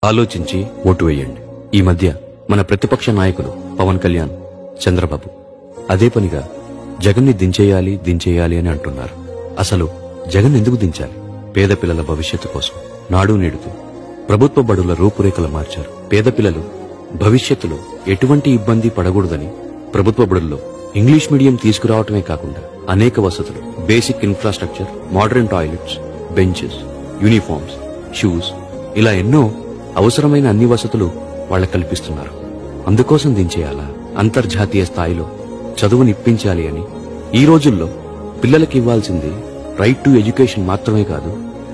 ఆలోచించి ఓటు వేయండి. ఈ మధ్య మన ప్రతిపక్ష నాయకులు పవన్ కళ్యాణ్, చంద్రబాబు అదే పనిగా జగన్ని దించేయాలి అని అంటున్నారు. అసలు జగన్ ఎందుకు దించాలి? పేద పిల్లల భవిష్యత్తు కోసం నాడు నేడుతూ ప్రభుత్వ బడుల రూపురేఖలు మార్చారు. పేద పిల్లలు భవిష్యత్తులో ఎటువంటి ఇబ్బంది పడకూడదని ప్రభుత్వ బడుల్లో ఇంగ్లీష్ మీడియం తీసుకురావటమే కాకుండా అనేక వసతులు, basic infrastructure, modern toilets, benches, uniforms, shoes ఇలా ఎన్నో అవసరమైన అన్ని వసతులు వాళ్లకు కల్పిస్తున్నారు. అందుకోసం దించేయాలా? అంతర్జాతీయ స్థాయిలో చదువునిప్పించాలి అని ఈ రోజుల్లో పిల్లలకి ఇవ్వాల్సింది రైట్ టు ఎడ్యుకేషన్ మాత్రమే కాదు,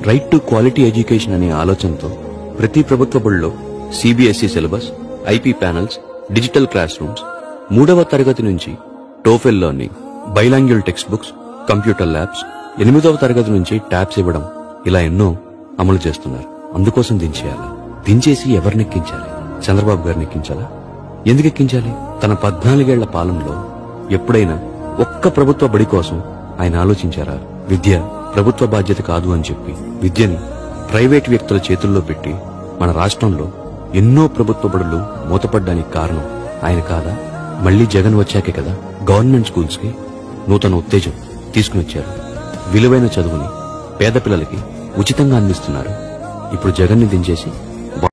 రైట్ టు క్వాలిటీ ఎడ్యుకేషన్ అనే ఆలోచనతో ప్రతి ప్రభుత్వ బడిలో CBSE syllabus, IP panels, digital classrooms, 3వ తరగతి నుంచి TOEFL learning, bilingual textbooks, computer labs, 8వ తరగతి నుంచి ట్యాబ్స్ ఇవ్వడం ఇలా ఎన్నో అమలు చేస్తున్నారు. అందుకోసం దించేయాలా? దించేసి ఎవరినెక్కించాలి? చంద్రబాబు గారిని ఎక్కించాలా? ఎందుకు ఎక్కించాలి? తన 14 ఏళ్ల పాలనలో ఎప్పుడైనా ఒక్క ప్రభుత్వ బడి కోసం ఆయన ఆలోచించారా? విద్య ప్రభుత్వ బాధ్యత కాదు అని చెప్పి విద్యని ప్రైవేట్ వ్యక్తుల చేతుల్లో పెట్టి మన రాష్ట్రంలో ఎన్నో ప్రభుత్వ బడులు మూతపడ్డానికి కారణం ఆయన కాదా? మళ్లీ జగన్ వచ్చాకే కదా గవర్నమెంట్ స్కూల్స్ కి నూతన ఉత్తేజం తీసుకుని వచ్చారు. విలువైన చదువుని పేద పిల్లలకి ఉచితంగా అందిస్తున్నారు. ఇప్పుడు జగన్ని దించేసి